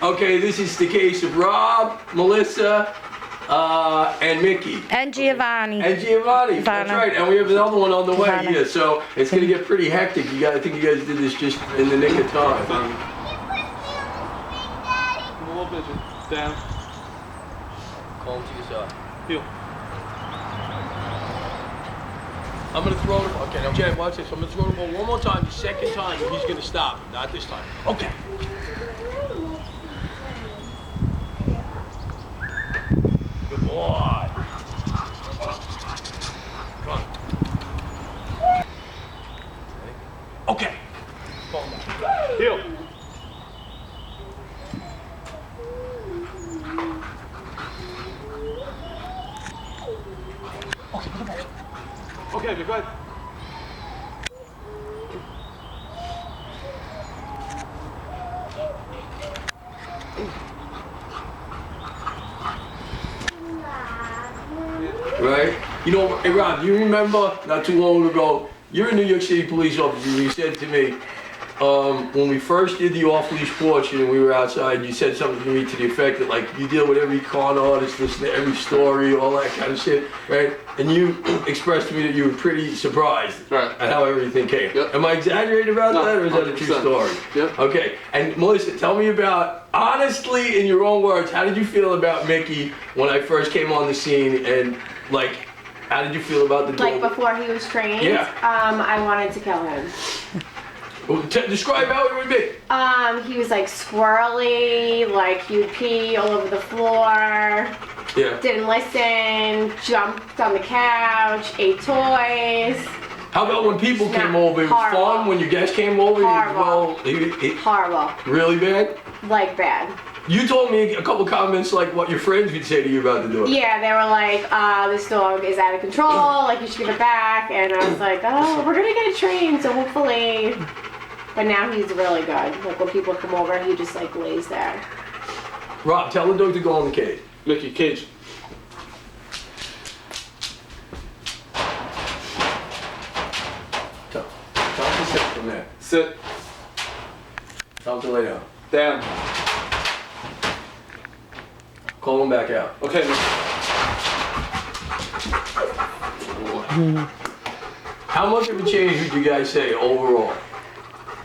Okay, this is the case of Rob, Melissa, and Mickey. And Giovanni. And Giovanni, that's right. And we have another one on the way here, so it's going to get pretty hectic. I think you guys did this just in the nick of time. A little bit, down. Calm to yourself. Heel. I'm going to throw the ball. Okay, now Jay, watch this. I'm going to throw the ball one more time. The second time, he's going to stop. Not this time. Okay. Good boy. Come on. Okay. Heel. Okay, be good. Right? You know, hey Rob, you remember not too long ago, you're a New York City police officer, you said to me, when we first did the off-leash portion and we were outside, you said something to me to the effect that, like, you deal with every con artist, listen to every story, all that kind of shit, right? And you expressed to me that you were pretty surprised at how everything came. Yep. Am I exaggerating about that, or is that a true 100%. story? Yep. Okay, and Melissa, tell me about, honestly, in your own words, how did you feel about Mickey when I first came on the scene, and, like, how did you feel about the dog? Like before he was trained? Yeah. I wanted to kill him. Well, describe how it would be. He was like squirrely, like he would pee all over the floor, Yeah. didn't listen, jumped on the couch, ate toys. How about when people came over? It was Horrible. fun when your guests came over? Horrible. He Horrible. really bad? Like bad. You told me a couple comments like what your friends would say to you about the dog. Yeah, they were like, this dog is out of control, like you should give it back. And I was like, oh, we're gonna get it trained, so hopefully. But now he's really good. Like when people come over, he just like lays there. Rob, tell the dog to go in the cage. Mickey, cage. Tell him to sit from there. Sit. Tell him to lay down. Down. Call him back out. Okay, Mickey. How much of a change would you guys say overall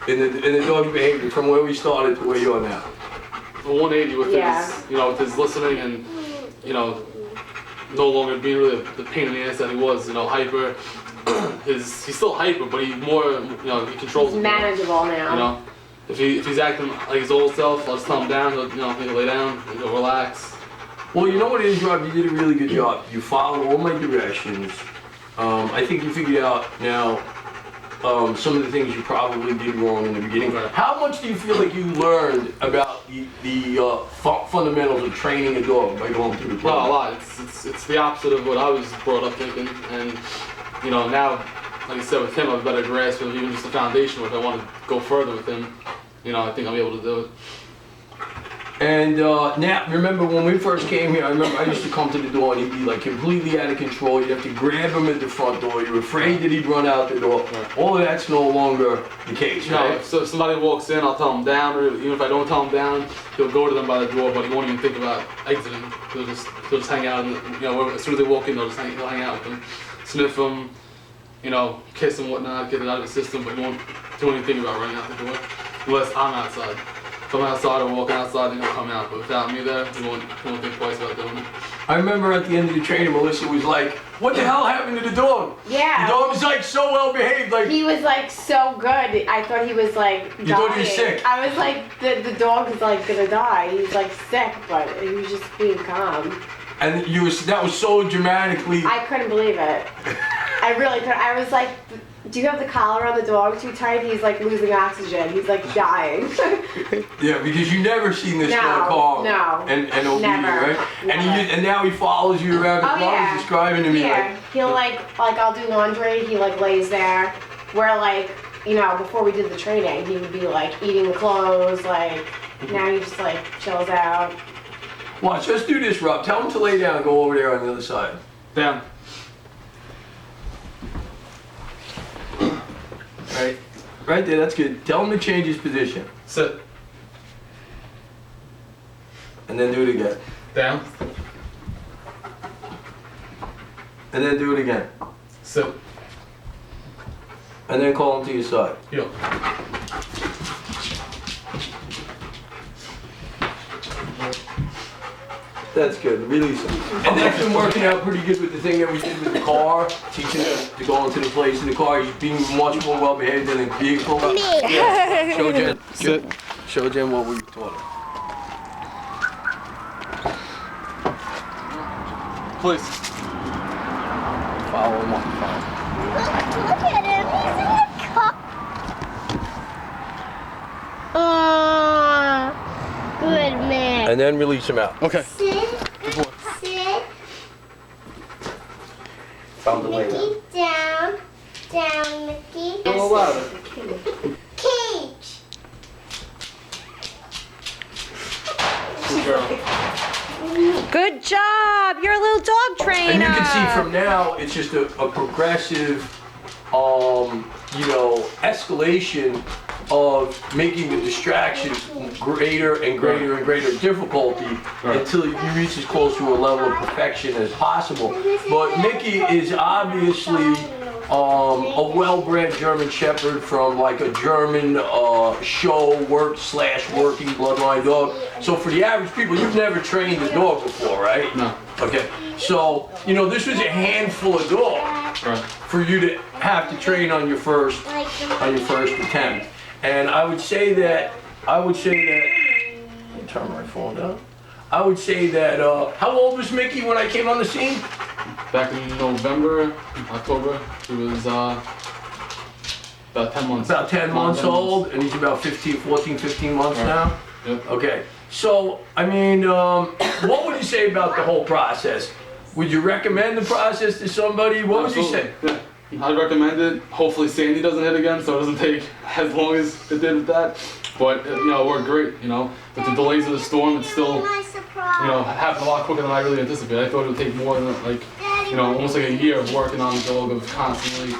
in the dog behavior from where we started to where you are now? 180 with Yeah. his, with his listening and, no longer being really the pain in the ass that he was, hyper. He's still hyper, but he more, he controls He's it. manageable now. If he's acting like his old self, I'll just tell him down, he'll lay down, he'll relax. Well, you know what it is, Rob? You did a really good job. You followed all my directions. I think you figured out now some of the things you probably did wrong in the beginning. Right. How much do you feel like you learned about the fundamentals of training a dog by going through the Not a program? lot. It's the opposite of what I was brought up thinking, and now, like I said, with him, I have a better grasp of even just the foundation. If I want to go further with him, I think I'll be able to do it. And now, remember when we first came here, I used to come to the door and he'd be like completely out of control. You'd have to grab him at the front door. You were afraid that he'd run out the door. Right. All of that's no longer the case, right? If somebody walks in, I'll tell him down, or even if I don't tell him down, he'll go to them by the door, but he won't even think about exiting. He'll just hang out, and as soon as they walk in, he'll hang out with them, sniff them, kiss them, whatnot, get it out of his system, but he won't do anything about running out the door, unless I'm outside. If I'm outside or walking outside, then he'll come out, but without me there, he won't think twice about doing it. I remember at the end of the training, Melissa was like, "What the hell happened to the dog?" Yeah. The dog was like so well behaved, like. He was like so good. I thought he was like dying. You thought he was sick? I was like, the dog is like gonna die. He's like sick, but he was just being calm. And that was so dramatically. I couldn't believe it. I really couldn't. I was like, do you have the collar on the dog too tight? He's like losing oxygen. He's like dying. Yeah, because you never seen this No, dog calm no, and obedient, never, right? never. And now he follows you around. Oh, His mom yeah. was describing to me Yeah, he'll like I'll do laundry. He like lays there. Where like before we did the training, he would be like eating the clothes. Like now he just like chills out. Watch, let's do this, Rob. Tell him to lay down and go over there on the other side. Down. Right there, that's good. Tell him to change his position. Sit. And then do it again. Down. And then do it again. Sit. And then call him to your side. Heel. That's good. Release him. And that's been working out pretty good with the thing that we did with the car, teaching him to go into the place in the car. He's being much more well behaved than in the vehicle. Yeah. Show Jen. Sit. Show Jen what we taught him. Please. Follow him on. Follow him. Look at him, he's in the car. Oh, good man. And then release him out. Okay. Sit, sit, Found the way out. Mickey, down, down, Mickey. A little louder. Cage. Good girl. Good job. You're a little dog trainer. And you can see from now, it's just a progressive, escalation of making the distractions greater and greater and greater difficulty until you reach as close to a level of perfection as possible. But Mickey is obviously a well-bred German Shepherd from like a German show working bloodline dog. So for the average people, you've never trained a dog before, right? No. Okay. So, this was a handful of dogs Right. for you to have to train on your first attempt. And I would say that, let me turn my phone down. I would say that, how old was Mickey when I came on the scene? Back in November, October, he was about 10 months. About 10 months old, and he's about 14, 15 months Right. now? Yep. Okay, so, what would you say about the whole process? Would you recommend the process to somebody? What would you say? Yeah. I'd recommend it. Hopefully Sandy doesn't hit again, so it doesn't take as long as it did with that. But, it worked great, With the delays of the storm, it's still, happened a lot quicker than I really anticipated. I thought it would take more than, almost like a year of working on the dog, of constantly,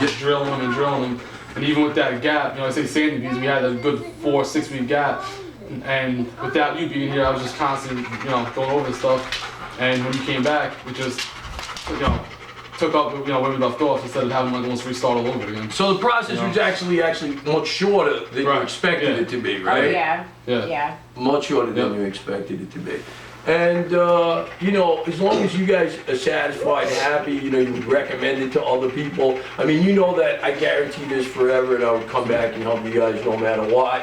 just drilling him and drilling him. And even with that gap, I say Sandy because we had a good 4-6 week gap. And without you being here, I was just constantly, going over this stuff. And when you came back, it just, took up, where we left off instead of having like almost restart all over again. So the process was actually much shorter than you Right. expected Yeah. it to be, Oh, right? yeah. Yeah. Yeah. Much shorter than Yep. you expected it to be. And, as long as you guys are satisfied and happy, you recommend it to other people. I mean, that I guarantee this forever and I would come back and help you guys no matter what.